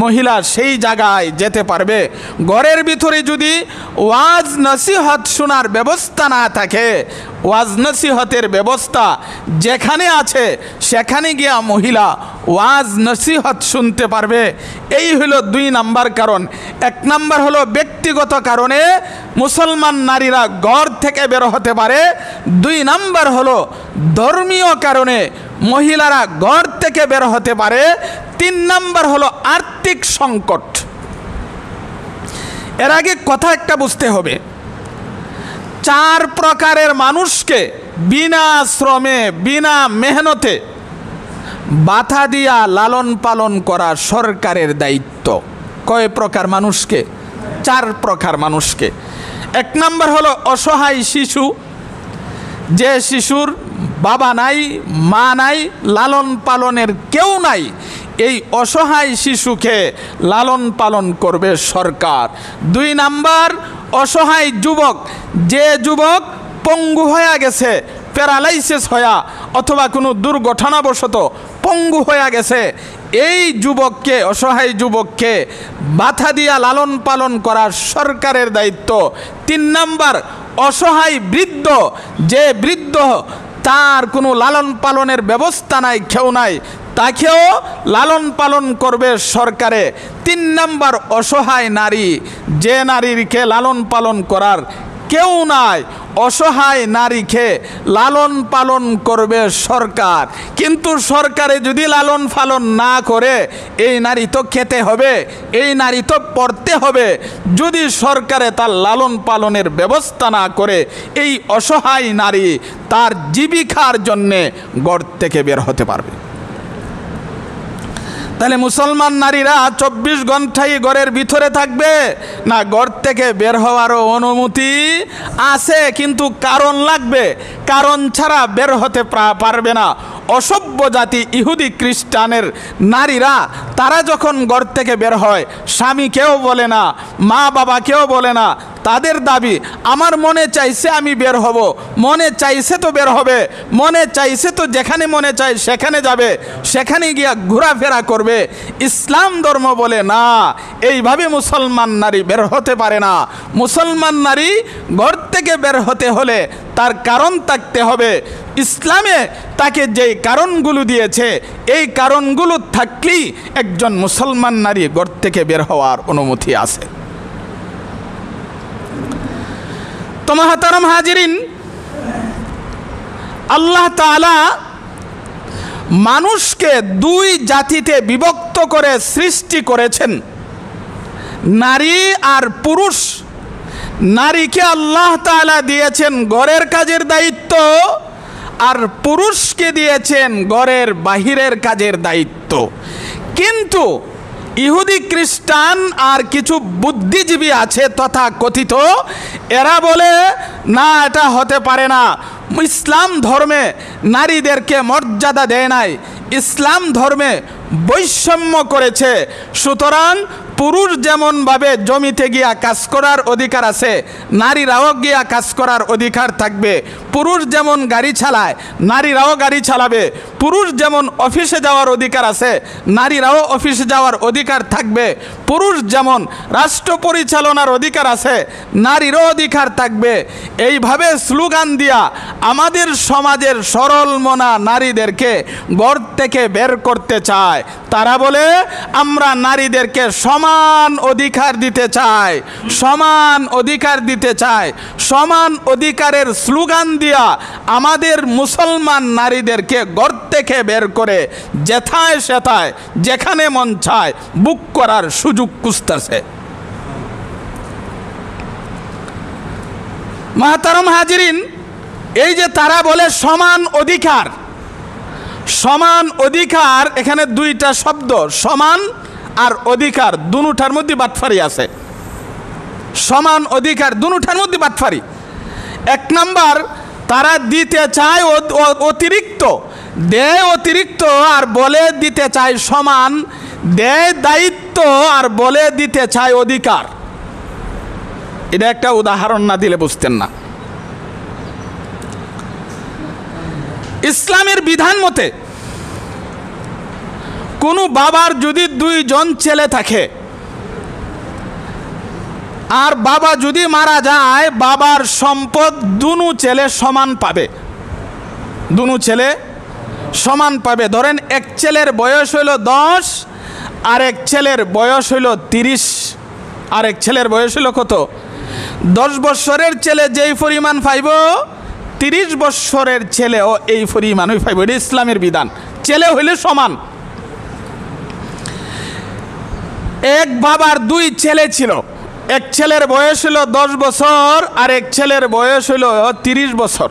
মহিলা সেই জায়গায় যেতে পারবে। ঘরের ভিতরে যদি ওয়াজ নসিহত শোনার ব্যবস্থা না থাকে, ওয়াজ নসিহতের ব্যবস্থা যেখানে আছে সেখানে গিয়া মহিলা ওয়াজ নসিহত শুনতে পারবে। এই হলো 2 নাম্বার কারণ। 1 নাম্বার হলো ব্যক্তিগত কারণে মুসলমান নারীরা ঘর থেকে বের হতে পারে। 2 নাম্বার হলো ধর্মীয় কারণে মহিলারা ঘর থেকে বের হতে পারে। 3 নাম্বার হলো আর্থিক সংকট। এর আগে কথা একটা বুঝতে হবে, 4 প্রকারের মানুষকে বিনা শ্রমে, বিনা মেহনতে বাধা দিয়া লালন পালন করা সরকারের দায়িত্ব। কয় প্রকার মানুষকে? 4 প্রকার মানুষকে। 1 নাম্বার হলো অসহায় শিশু, যে শিশুর বাবা নাই, মা নাই, লালন পালনের কেউ নাই, এই অসহায় শিশুকে লালন পালন করবে সরকার। 2 নাম্বার অসহায় যুবক, যে যুবক পঙ্গু হয়ে গেছে, প্যারালাইসিস হয়া অথবা কোনো দুর্ঘটনাবশত পঙ্গু হয়ে গেছে, এই যুবককে, অসহায় যুবককে বাধা দিয়া লালন পালন করা সরকারের দায়িত্ব। 3 নাম্বার অসহায় বৃদ্ধ, যে বৃদ্ধ তার কোনো লালন পালনের ব্যবস্থা নাই, কেউ নাই, তাকেও লালন পালন করবে সরকারে। 3 নাম্বার অসহায় নারী, যে নারীকে লালন পালন করার কেউ নাই, অসহায় নারীকে লালন পালন করবে সরকার। কিন্তু সরকারে যদি লালন পালন না করে, এই নারী তো খেতে হবে, এই নারী তো পড়তে হবে। যদি সরকারে তার লালন পালনের ব্যবস্থা না করে, এই অসহায় নারী তার জীবিকার জন্যে ঘর থেকে বের হতে পারবে। তাহলে মুসলমান নারীরা 24 ঘন্টাই ঘরের ভিতরে থাকবে না, ঘর থেকে বের হওয়ারও অনুমতি আছে, কিন্তু কারণ লাগবে, কারণ ছাড়া বের হতে পারবে না। অসভ্য জাতি ইহুদি খ্রিস্টানের নারীরা তারা যখন ঘর থেকে বের হয়, স্বামী কেউ বলে না, মা বাবা কেউ বলে না, তাদের দাবি আমার মনে চাইছে আমি বের হব, মনে চাইছে তো বের হবে, মনে চাইছে তো যেখানে মনে চায় সেখানে যাবে, সেখানে গিয়া ঘোরাফেরা করবে। ইসলাম ধর্ম বলে না, এইভাবে মুসলমান নারী বের হতে পারে না। মুসলমান নারী ঘর থেকে বের হতে হলে তার কারণ থাকতে হবে। ইসলামে তাকে যেই কারণগুলো দিয়েছে, এই কারণগুলো থাকলেই একজন মুসলমান নারী ঘর থেকে বের হওয়ার অনুমতি আছে। তো মুহতারাম হাজিরিন, আল্লাহ তাআলা মানুষকে 2 জাতিতে বিভক্ত করে সৃষ্টি করেছেন, নারী আর পুরুষ। নারীকে আল্লাহ তাআলা দিয়েছেন ঘরের কাজের দায়িত্ব, আর পুরুষকে দিয়েছেন ঘরের বাহিরের কাজের দায়িত্ব। কিন্তু ইহুদি খ্রিস্টান আর কিছু বুদ্ধিজীবী আছে তথা কথিত, এরা বলে না, এটা হতে পারে না। ইসলাম ধর্মে নারীদেরকে মর্যাদা দেয় নাই, ইসলাম ধর্মে বৈষম্য করেছে। সুতরাং পুরুষ যেমনভাবে জমিতে গিয়া কাজ করার অধিকার আছে, নারীরাও গিয়া কাজ করার অধিকার থাকবে। পুরুষ যেমন গাড়ি চালায়, নারীরাও গাড়ি চালাবে। পুরুষ যেমন অফিসে যাওয়ার অধিকার আছে, নারীরাও অফিসে যাওয়ার অধিকার থাকবে। পুরুষ যেমন রাষ্ট্র পরিচালনার অধিকার আছে, নারীরও অধিকার থাকবে। এইভাবে স্লোগান দিয়া আমাদের সমাজের সরল মনা নারীদেরকে ঘর থেকে বের করতে চায়। তারা বলে আমরা নারীদেরকে সমান অধিকার দিতে চাই, সমান অধিকার দিতে চাই। সমান অধিকারের স্লোগান দিয়া আমাদের মুসলমান নারীদেরকে ঘর থেকে বের করে যেথায় সেথায় যেখানে মন চায় বুক করার সুযোগ খুঁজতেছে। মাহতারম হাজিরিন, এই যে তারা বলে সমান অধিকার, সমান অধিকার, এখানে দুইটা শব্দ সমান আর অধিকার, দুটার মধ্যে বাটফারি আছে। সমান অধিকার দুটার মধ্যে বাটফারি। এক নাম্বার, তারা দিতে চায় অতিরিক্ত, দেয় অতিরিক্ত আর বলে দিতে চায় সমান, দেয় দায়িত্ব আর বলে দিতে চায় অধিকার। এটা একটা উদাহরণ না দিলে বুঝতেন না। ইসলামের বিধান মতে কোনো বাবার যদি 2 জন ছেলে থাকে আর বাবা যদি মারা যায়, বাবার সম্পদ দুনো ছেলে সমান পাবে, দুনো ছেলে সমান পাবে। ধরেন এক ছেলের বয়স হইল 10 আর এক ছেলের বয়স হইল 30, আর এক ছেলের বয়স হইল কত? 10 বৎসরের ছেলে যেই পরিমাণ পাইব, 30 বৎসরের ছেলেও এই পরিমাণই পাইব। এটা ইসলামের বিধান। ছেলে হইলে সমান। এক বাবার 2 ছেলে ছিল, এক ছেলের বয়স হইল 10 বছর আর এক ছেলের বয়স হইল 30 বছর।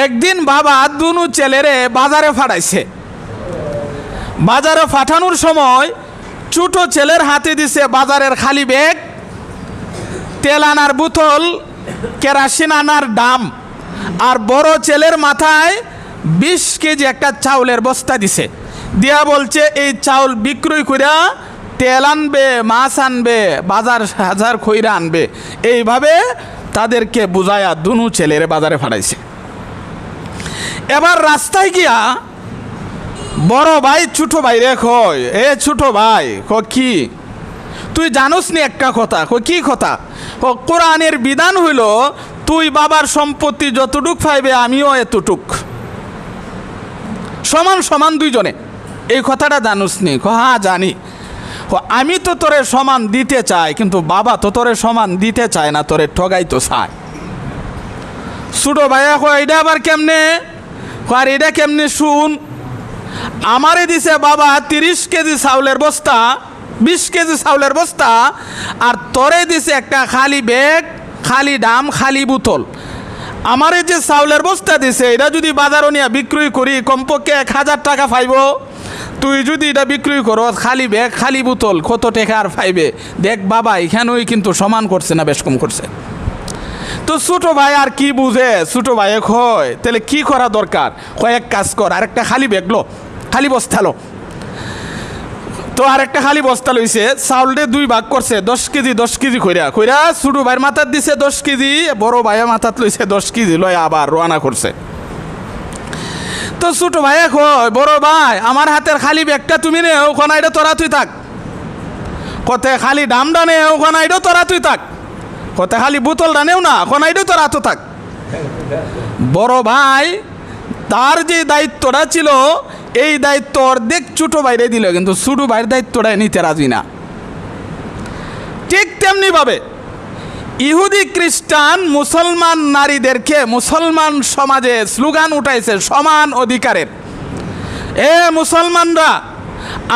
একদিন বাবা দুনো ছেলেরে বাজারে পাঠাইছে। বাজারে পাঠানোর সময় ছোট ছেলের হাতে দিছে বাজারের খালি ব্যাগ, তেল আনার বোতল, কেরাসিন আনার ডাম, আর বড় ছেলের মাথায় 20 কেজি একটা চাউলের বস্তা দিছে। দিয়া বলছে এই চাউল বিক্রয় কইরা তেল আনবে, মাছ আনবে, বাজার হাজার খইরা আনবে। এইভাবে তাদেরকে বুঝায়া দুনো ছেলেরে বাজারে পাঠাইছে। এবার রাস্তায় গিয়া বড় ভাই ছোট ভাই রে কয়, এ ছোট ভাই, কি তুই জানোস নি একটা কথা? কি কথা? কোরআনের বিধান হইল তুই বাবার সম্পত্তি যতটুক পাইবে আমিও এতটুক, সমান সমান দুইজনে। এই কথাটা জানোস নি? হ্যাঁ জানি। আমি তো তোরে সমান দিতে চাই, কিন্তু বাবা তো তোরে সমান দিতে চায় না, তোরে ঠগাই তো চায়। ছোট ভাইয়া কয় এটা আবার কেমনে? আর এটা কেমনে শুন। আমারে দিছে বাবা 30 কেজি চাউলের বস্তা, 20 কেজি চাউলের বস্তা, আর তোরে দিছে একটা খালি ব্যাগ, খালি ডাম, খালি বোতল। আমারে যে চাউলের বস্তা দিছে এটা যদি বাজারও নিয়ে বিক্রয় করি কমপক্ষে 1000 টাকা পাইব। তুই যদি এটা বিক্রয় করো খালি ব্যাগ খালি বোতল, কত টাকা আর পাইবে? দেখ বাবা এখানেই কিন্তু সমান করছে না, বেশ কম করছে। তো ছোট ভাই আর কি বুঝে, ছোট ভাই কয় তাহলে কি করা দরকার? কয় এক কাজ কর, আরেকটা খালি ব্যাগ লো, খালি বস্তা লো। তো আরেকটা খালি বস্তা লইছে, চাউলটা 2 ভাগ করছে, 10 কেজি 10 কেজি কইরা কইরা ছোট ভাইয়ের মাথার দিছে 10 কেজি, বড় ভাইয়ের মাথার লইছে 10 কেজি, লয় আবার রওনা করছে। তো ছোট ভাইয়া কয় বড় ভাই আমার হাতের খালি ব্যাগটা তুমি নেও, ওখানে এটা তোরা তুই থাক। কতে খালি ডামটা নেও, ওখানে এটা তোরা তুই থাক। কতে খালি বোতলটা নেও না, ওখানে এটা তোরা তো থাক। বড় ভাই তার যে দায়িত্বটা ছিল এই দায়িত্ব অর্ধেক ছোট ভাইরে দিল, কিন্তু ছোট ভাইয়ের দায়িত্বটা নিতে রাজি না। ঠিক তেমনি ভাবে ইহুদি খ্রিস্টান মুসলমান নারীদেরকে মুসলমান সমাজে স্লোগান উঠাইছে সমান অধিকারের। এ মুসলমানরা,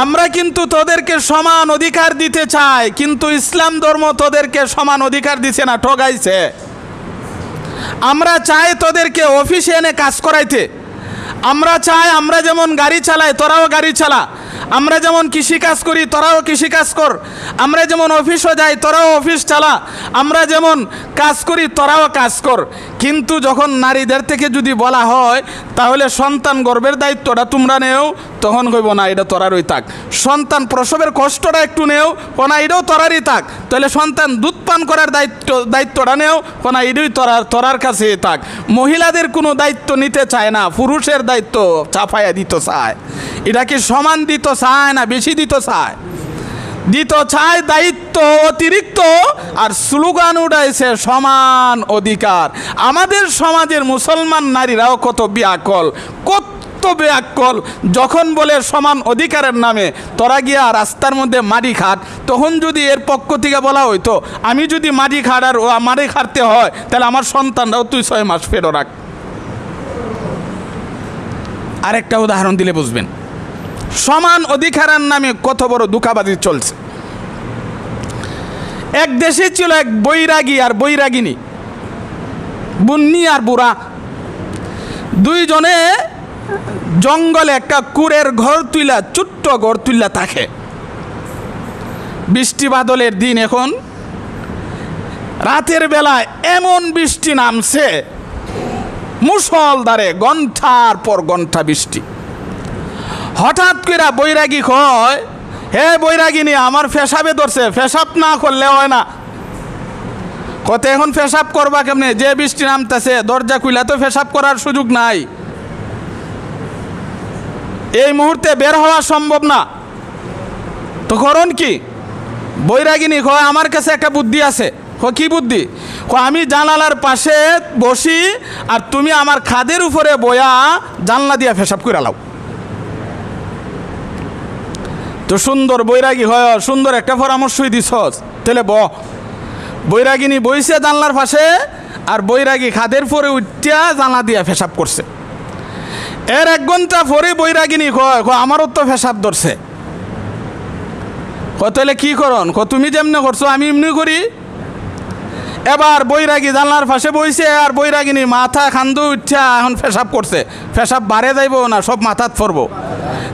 আমরা কিন্তু তোদেরকে সমান অধিকার দিতে চাই, কিন্তু ইসলাম ধর্ম তোদেরকে সমান অধিকার দিছে না, ঠগাইছে। আমরা চাই তোদেরকে অফিসে এনে কাজ করাইতে, আমরা চাই আমরা যেমন গাড়ি চালাই তোরাও গাড়ি চালা, আমরা যেমন কৃষি কাজ করি তোরাও কৃষি কাজ কর, আমরা যেমন অফিসও যাই তোরাও অফিস চালা, আমরা যেমন কাজ করি তোরাও কাজ কর। কিন্তু যখন নারীদের থেকে যদি বলা হয় তাহলে সন্তান গর্ভের দায়িত্বটা তোমরা নেও, তখন কইব না এটা তোরারই থাক। সন্তান প্রসবের কষ্টটা একটু নেও, না এটাও তোরারই থাক। তাহলে সন্তান দুধ পান করার দায়িত্বটা নেও, না এটাই তোরার কাছে থাক। মহিলাদের কোনো দায়িত্ব নিতে চায় না, পুরুষের দায়িত্ব চাপাইয়া দিতে চায়। এটা কি সমান দিতে চায় না বেশি দিতে চায়? দিতে চায় দায়িত্ব অতিরিক্ত, আর স্লোগান উঠাইছে সমান অধিকার। আমাদের সমাজের মুসলমান নারীরাও কত বিয়াকল, কত বিয়াকল। যখন বলে সমান অধিকারের নামে তোরা গিয়া রাস্তার মধ্যে মাটি খাট, তখন যদি এর পক্ষ থেকে বলা হইতো আমি যদি মাটি খাট আর মাটি খাটতে হয় তাহলে আমার সন্তানরাও তুই 6 মাস ফেরো রাখ। আরেকটা উদাহরণ দিলে বুঝবেন সমান অধিকারের নামে কত বড় ধোঁকাবাজি চলছে। এক দেশে ছিল এক বৈরাগী আর বৈরাগিনী, বুন্নি আর বুড়া। দুইজনে জঙ্গলে একটা কুড়ের ঘর তুইলা, ছোট্ট ঘর তুইলা থাকে। বৃষ্টি বাদলের দিন, এখন রাতের বেলায় এমন বৃষ্টি নামছে, মুষলধারে ঘন্টার পর ঘন্টা বৃষ্টি। হঠাৎ করে বৈরাগী কয়, হে বৈরাগিনী আমার পেশাবে ধরছে, পেশাব না করলে হয় না। কত এখন পেশাব করবা কেমনে? যে বৃষ্টি নামতেছে, দরজা খুইলা তো পেশাব করার সুযোগ নাই, এই মুহূর্তে বের হওয়া সম্ভব না। তো করণ কি? বৈরাগিনী কয় আমার কাছে একটা বুদ্ধি আছে। কি বুদ্ধি? আমি জানালার পাশে বসি আর তুমি আমার খাদের উপরে বয়া জানলা দিয়া পেশাব করে লাও। তো সুন্দর বৈরাগী হয়, সুন্দর একটা পরামর্শই দিছ, তাহলে বৈরাগিনী বইছে জানলার পাশে, আর বৈরাগী খাদের পরে উঠিয়া জানলা দিয়া পেশাব করছে। এর 1 ঘন্টা পরে বৈরাগিনী কয় আমারও তো পেশাব ধরছে। তাহলে কি করন? তুমি যেমনি করছো আমি এমনি করি। এবার বৈরাগী জানলার পাশে বইছে, আর বৈরাগিনী মাথা খান্দু উঠা এখন পেশাব করছে। পেশাব বাড়ে যাইব না সব মাথাত পড়ব?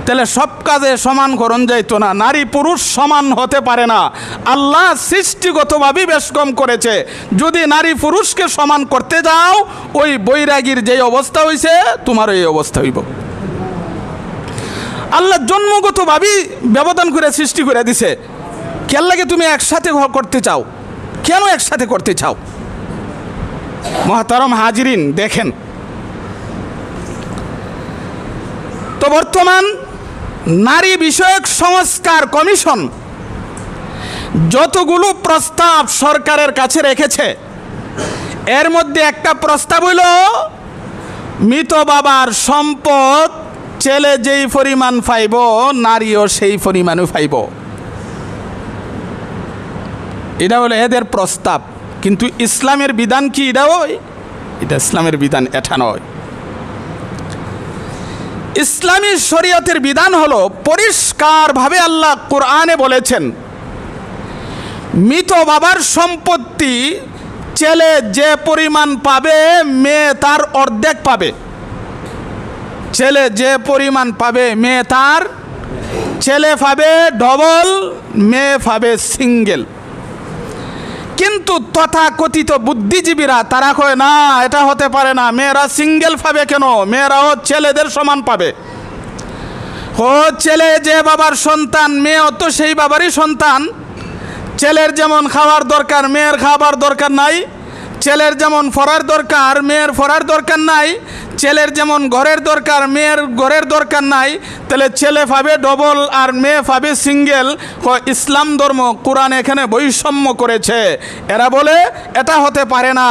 তাহলে সব কাজে সমান করণ যাইতো না। নারী পুরুষ সমান হতে পারে না। আল্লাহ সৃষ্টিগতভাবেই বেশ কম করেছে। যদি নারী পুরুষকে সমান করতে যাও, ওই বৈরাগীর যে অবস্থা হইছে তোমারও এই অবস্থা হইব। আল্লাহ জন্মগতভাবেই ব্যবধান করে সৃষ্টি করে দিছে। কেন লাগে তুমি একসাথে করতে চাও? কেন একসাথে করতে চাও? মুহতারাম হাজিরিন, দেখেন তো বর্তমান নারী বিষয়ক সংস্কার কমিশন যতগুলো প্রস্তাব সরকারের কাছে রেখেছে, এর মধ্যে একটা প্রস্তাব হইল মৃত বাবার সম্পদ ছেলে যেই পরিমাণ পাইব নারীও সেই পরিমাণও পাইব। এটা হলো এদের প্রস্তাব। কিন্তু ইসলামের বিধান কি এটা ইসলামের বিধান এটা নয়। ইসলামী শরীয়তের বিধান হলো পরিষ্কারভাবে আল্লাহ কোরআনে বলেছেন মৃত বাবার সম্পত্তি ছেলে যে পরিমাণ পাবে মেয়ে তার অর্ধেক পাবে। ছেলে যে পরিমাণ পাবে মেয়ে তার, ছেলে পাবে ডবল, মেয়ে পাবে সিঙ্গেল। কিন্তু তথাকথিত বুদ্ধিজীবীরা তারা কয় না, এটা হতে পারে না, মেয়েরা সিঙ্গেল পাবে কেন? মেয়েরাও ছেলেদের সমান পাবে। ছেলে যে বাবার সন্তান, মেয়েও তো সেই বাবারই সন্তান। ছেলের যেমন খাওয়ার দরকার মেয়ের খাবার দরকার নাই, ছেলের যেমন পড়ার দরকার মেয়ের পড়ার দরকার নাই, ছেলের যেমন ঘরের দরকার মেয়ের ঘরের দরকার নাই। তাহলে ছেলে পাবে ডবল আর মেয়ে পাবে সিঙ্গেল। ইসলাম ধর্ম কোরআন এখানে বৈষম্য করেছে। এরা বলে এটা হতে পারে না,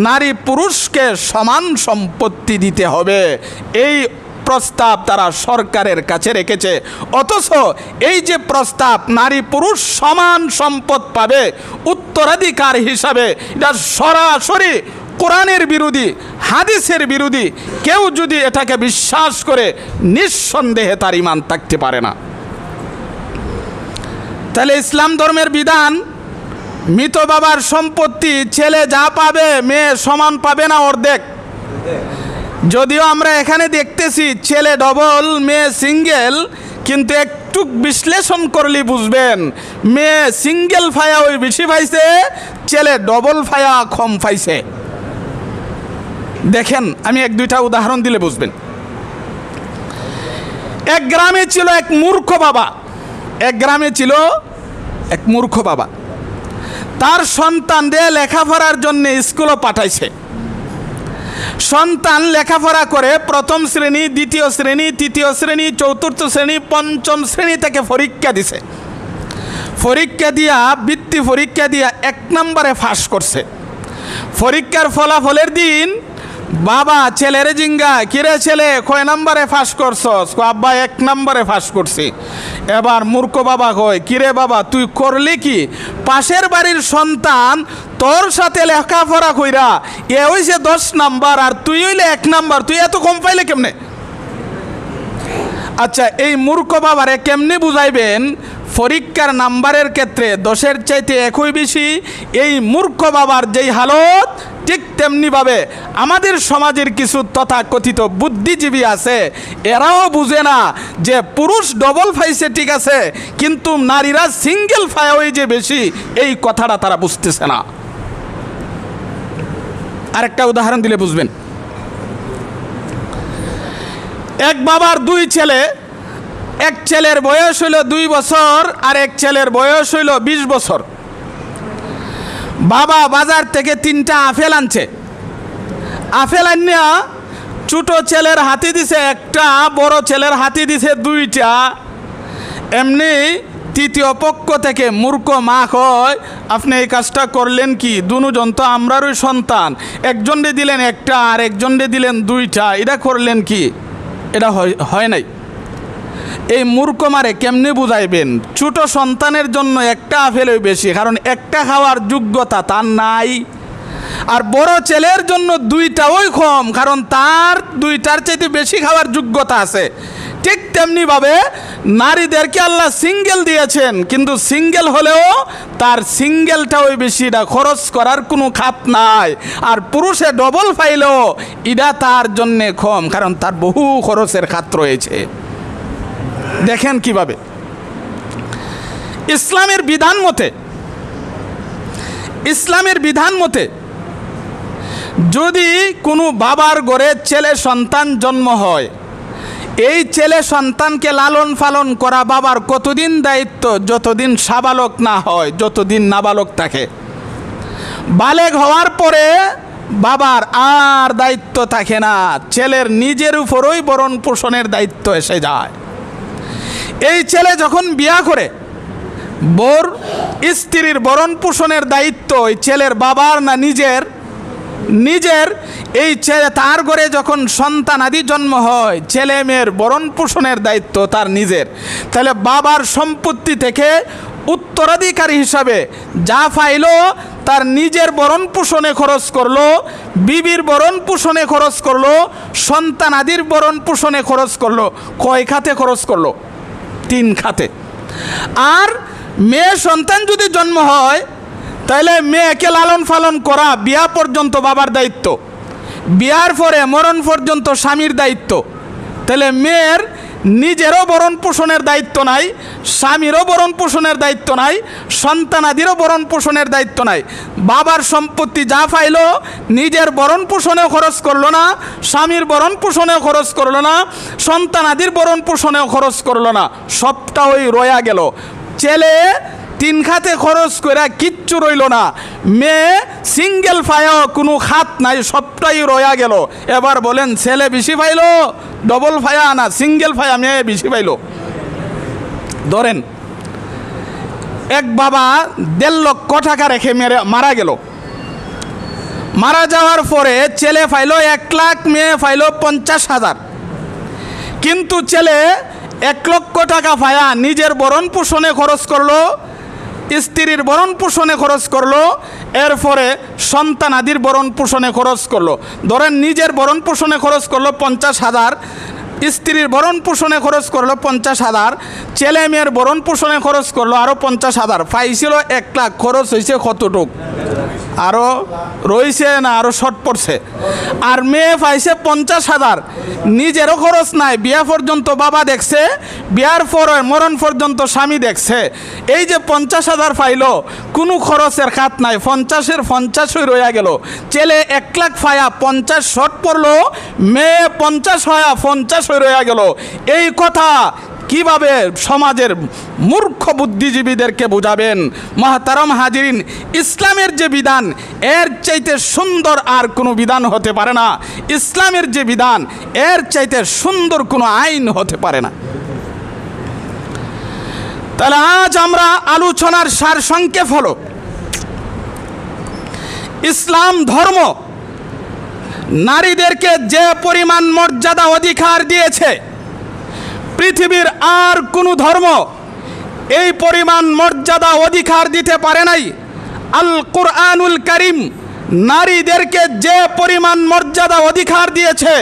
নারী পুরুষকে সমান সম্পত্তি দিতে হবে। এই প্রস্তাব তারা সরকারের কাছে রেখেছে। অথচ এই যে প্রস্তাব নারী পুরুষ সমান সম্পদ পাবে উত্তরাধিকার হিসাবে, এটা সরাসরি কোরআনের বিরোধী, হাদিসের বিরোধী। কেউ যদি এটাকে বিশ্বাস করে নিঃসন্দেহে তার ঈমান থাকতে পারে না। তাহলে ইসলাম ধর্মের বিধান মৃত বাবার সম্পত্তি ছেলে যা পাবে মেয়ে সমান পাবে না, অর্ধেক। যদিও আমরা এখানে দেখতেছি ছেলে ডবল মেয়ে সিঙ্গেল, কিন্তু একটু বিশ্লেষণ করলে বুঝবেন মেয়ে সিঙ্গেল ফায়া ওই বেশি পাইছে, ছেলে ডবল ফায়া কম পাইছে। দেখেন আমি 1-2টা উদাহরণ দিলে বুঝবেন। এক গ্রামে ছিল এক মূর্খ বাবা, এক গ্রামে ছিল এক মূর্খ বাবা। তার সন্তানদের লেখাপড়ার জন্য স্কুলে পাঠাইছে। সন্তান লেখাপড়া করে প্রথম শ্রেণী, দ্বিতীয় শ্রেণী, তৃতীয় শ্রেণী, চতুর্থ শ্রেণী, পঞ্চম শ্রেণী থেকে পরীক্ষা দিছে। পরীক্ষা দিয়া, বৃত্তি পরীক্ষা দিয়া 1 নম্বরে পাস করছে। পরীক্ষার ফলাফলের দিন বাবা ছেলের জিঙ্গা, কিরে ছেলে কয় নম্বরে পাস করছস? আব্বা 1 নম্বরে পাস করছি। এবার মূর্খ বাবা কয়, কিরে বাবা তুই করলি কি? পাশের বাড়ির সন্তান তোর সাথে লেখাপড়া কইরা এ হইছে 10 নাম্বার আর তুই হইলে 1 নাম্বার, তুই এত কম পাইলে কেমনে? আচ্ছা, এই মূর্খ বাবারে কেমনে বুঝাইবেন পরীক্ষার নাম্বারের ক্ষেত্রে 10-এর চাইতে 1 বেশি? এই মূর্খ বাবার যেই হালত, ঠিক তেমনিভাবে আমাদের সমাজের কিছু তথাকথিত বুদ্ধিজীবী আছে, এরাও বুঝে না যে পুরুষ ডবল পাইছে ঠিক আছে, কিন্তু নারীরা সিঙ্গেল পায় যে বেশি, এই কথাটা তারা বুঝতেছে না। আরেকটা উদাহরণ দিলে বুঝবেন। এক বাবার 2 ছেলে, এক ছেলের বয়স হইল 2 বছর আর এক ছেলের বয়স হইল 20 বছর। বাবা বাজার থেকে 3টা আপেল আনছে। আপেল আনিয়া ছোট ছেলের হাতে দিছে 1টা, বড় ছেলের হাতে দিছে 2টা। এমনি তৃতীয় পক্ষ থেকে মূর্খ মা কয়, আপনি এই কাজটা করলেন কি? দুজন তো আমরারই সন্তান, একজনরে দিলেন 1টা আর একজনরে দিলেন 2টা, এটা করলেন কি? এটা হয় নাই। এই মূর্খ মারে কেমনে বুঝাইবেন? ছোট সন্তানের জন্য 1টা আপেলই বেশি, কারণ 1টা খাওয়ার যোগ্যতা তার নাই। আর বড় ছেলের জন্য 2টাও কম, কারণ তার 2টার চাইতে বেশি খাওয়ার যোগ্যতা আছে। ঠিক তেমনিভাবে নারীদেরকে আল্লাহ সিঙ্গেল দিয়েছেন, কিন্তু সিঙ্গেল হলেও তার সিঙ্গেলটাও বেশি, এটা খরচ করার কোনো খাত নাই। আর পুরুষে ডবল পাইলেও এটা তার জন্যে কম, কারণ তার বহু খরচের খাত রয়েছে। দেখেন কিভাবে ইসলামের বিধান মতে যদি কোনো বাবার ঘরে ছেলে সন্তান জন্ম হয়, এই ছেলে সন্তানকে লালন পালন করা বাবার কতদিন দায়িত্ব? যতদিন সাবালক না হয়, যতদিন নাবালক থাকে। বালেগ হওয়ার পরে বাবার আর দায়িত্ব থাকে না, ছেলের নিজের উপরই ভরণ পোষণের দায়িত্ব এসে যায়। এই ছেলে যখন বিয়া করে, বোর স্ত্রীর ভরণ পোষণের দায়িত্ব ওই ছেলের বাবার না নিজের? এই ছেলে তার ঘরে যখন সন্তান আদি জন্ম হয়, ছেলে মেয়ের ভরণ পোষণের দায়িত্ব তার নিজের। তাহলে বাবার সম্পত্তি থেকে উত্তরাধিকারী হিসাবে যা পাইলো তার নিজের ভরণ পোষণে খরচ করলো, বিবির ভরণ পোষণে খরচ করলো, সন্তান আদির ভরণ পোষণে খরচ করলো। কয় খাতে খরচ করলো? 3 খাতে। আর মেয়ে সন্তান যদি জন্ম হয়, তাহলে মেয়েকে লালন পালন করা বিয়া পর্যন্ত বাবার দায়িত্ব, বিয়ার পরে মরণ পর্যন্ত স্বামীর দায়িত্ব। তাহলে মেয়ের নিজেরও ভরণ পোষণের দায়িত্ব নাই, স্বামীরও ভরণ পোষণের দায়িত্ব নাই, সন্তানাদিরও ভরণ পোষণের দায়িত্ব নাই। বাবার সম্পত্তি যা পাইলো নিজের ভরণ পোষণেও খরচ করলো না, স্বামীর ভরণ পোষণেও খরচ করলো না, সন্তানাদির ভরণ পোষণেও খরচ করলো না, সবটা ওই রয়া গেল। ছেলে 3 খাতে খরচ করে কিচ্ছু রইল না, মেয়ে সিঙ্গেল ফায়াও কোনো খাত নাই, সবটাই রয়া গেল। এবার বলেন ছেলে বেশি পাইলো ডবল ফায়া না সিঙ্গেল ফায়া মেয়ে বেশি পাইলো? ধরেন এক বাবা 1.5 লক্ষ টাকা রেখে মারা গেল। মারা যাওয়ার পরে ছেলে পাইলো 1 লাখ, মেয়ে পাইলো 50,000। কিন্তু ছেলে 1 লক্ষ টাকা পায়া নিজের ভরণ পোষণে খরচ করলো, স্ত্রীর ভরণ পোষণে খরচ করলো, এরপরে সন্তান আদির ভরণ পোষণে খরচ করলো। ধরেন নিজের ভরণ পোষণে খরচ করলো 50,000, স্ত্রীর ভরণ পোষণে খরচ করলো 50,000, ছেলে মেয়ের ভরণ পোষণে খরচ করলো আরও 50,000, পাইছিল 1 লাখ, খরচ হয়েছে কতটুক? আরও রয়েছে না আরও শর্ট পড়ছে। আর মেয়ে পাইছে 50,000, নিজেরও খরচ নাই, বিয়া পর্যন্ত বাবা দেখছে, বিয়ার পর মরণ পর্যন্ত স্বামী দেখছে। এই যে 50,000 পাইল, কোনো খরচের খাত নাই, 50-এর 50 রয়ে গেল। ছেলে 1 লাখ পায়া 50 শর্ট পড়লো, মেয়ে 50 হয়া 50 রয়ে গেল। এই কথা কিভাবে সমাজের মূর্খ বুদ্ধিজীবীদেরকে বুঝাবেন? মহতারম হাজিরিন, ইসলামের যে বিধান এর চাইতে সুন্দর আর কোনো বিধান হতে পারে না। ইসলামের যে বিধান এর চাইতে সুন্দর কোনো আইন হতে পারে না। তাহলে আজ আমরা আলোচনার সারসংক্ষেপ হলো, ইসলাম ধর্ম নারীদেরকে যে পরিমাণ মর্যাদা অধিকার দিয়েছে, পৃথিবীর আর কোনো ধর্ম এই পরিমাণ মর্যাদা অধিকার দিতে পারে নাই। আল কুরআনুল কারীম নারীদেরকে যে পরিমাণ মর্যাদা অধিকার দিয়েছে,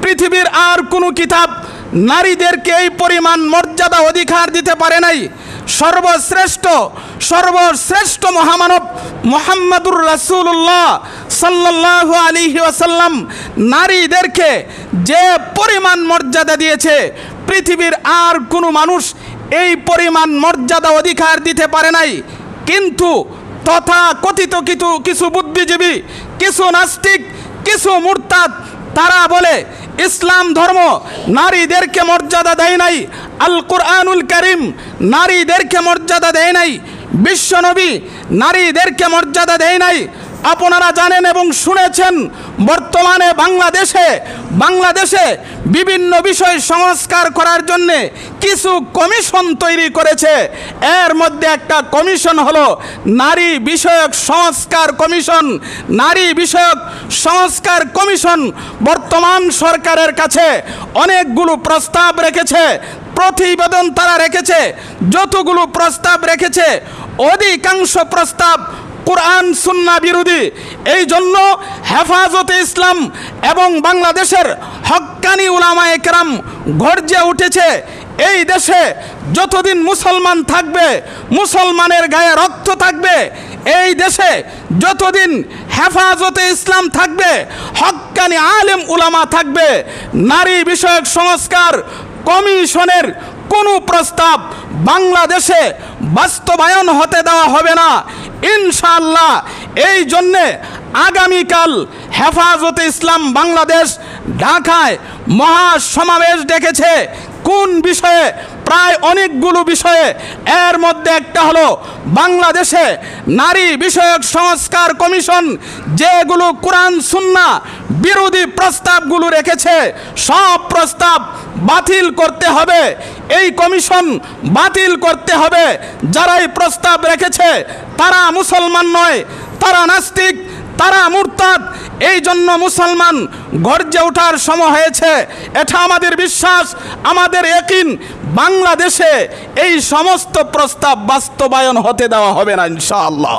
পৃথিবীর আর কোনো কিতাব নারীদেরকে এই পরিমাণ মর্যাদা অধিকার দিতে পারে নাই। সর্বশ্রেষ্ঠ মহামানব মুহাম্মাদুর রাসূলুল্লাহ সাল্লাল্লাহু আলাইহি ওয়াসাল্লাম নারীদেরকে যে পরিমাণ মর্যাদা দিয়েছে, পৃথিবীর আর কোনো মানুষ এই পরিমাণ মর্যাদা অধিকার দিতে পারে নাই। কিন্তু তথাকথিত কিছু বুদ্ধিজীবী, কিছু নাস্তিক, কিছু মুরতাদ তারা বলে ইসলাম ধর্ম নারীদেরকে মর্যাদা দেয় নাই, আল কুরআনুল কারীম নারীদেরকে মর্যাদা দেয় নাই, বিশ্বনবী নারীদেরকে মর্যাদা দেয় নাই। আপনারা জানেন এবং শুনেছেন, বর্তমানে বাংলাদেশে বিভিন্ন বিষয় সংস্কার করার জন্য কিছু কমিশন তৈরি করেছে। এর মধ্যে একটা কমিশন হলো নারী বিষয়ক সংস্কার কমিশন। নারী বিষয়ক সংস্কার কমিশন বর্তমান সরকারের কাছে অনেকগুলো প্রস্তাব রেখেছে, প্রতিবেদন তারা রেখেছে। যতগুলো প্রস্তাব রেখেছে অধিকাংশ প্রস্তাব কুরআন সুন্নাহ বিরোধী। এই জন্য হেফাজতে ইসলাম এবং বাংলাদেশের হক্কানি উলামায়ে কেরাম গর্জে উঠেছে, এই দেশে যতদিন মুসলমান থাকবে, মুসলমানের গায়ে রক্ত থাকবে, এই দেশে যতদিন হেফাজতে ইসলাম থাকবে, হক্কানি আলেম উলামা থাকবে, নারী বিষয়ক সংস্কার কমিশনের কোনো প্রস্তাব বাংলাদেশে বাস্তবায়ন হতে দেওয়া হবে না ইনশাআল্লাহ। এই জন্যে আগামীকাল হেফাজতে ইসলাম বাংলাদেশ ঢাকায় মহাসমাবেশ ডেকেছে। কোন বিষয়ে? প্রায় অনেকগুলো বিষয়ে। এর মধ্যে একটা হলো বাংলাদেশে নারী বিষয়ক সংস্কার কমিশন যেগুলো কোরআন সুন্নাহ বিরোধী প্রস্তাবগুলো রেখেছে, সব প্রস্তাব বাতিল করতে হবে। এই কমিশন বাতিল করতে হবে। যারা এই প্রস্তাব রেখেছে তারা মুসলমান নয়, তারা নাস্তিক, তারা মুরতাদ। এই জন্য মুসলমান গর্জে ওঠার সময় হয়েছে। এটা আমাদের বিশ্বাস, আমাদের ইয়াকিন, বাংলাদেশে এই সমস্ত প্রস্তাব বাস্তবায়ন হতে দেওয়া হবে না ইনশাআল্লাহ।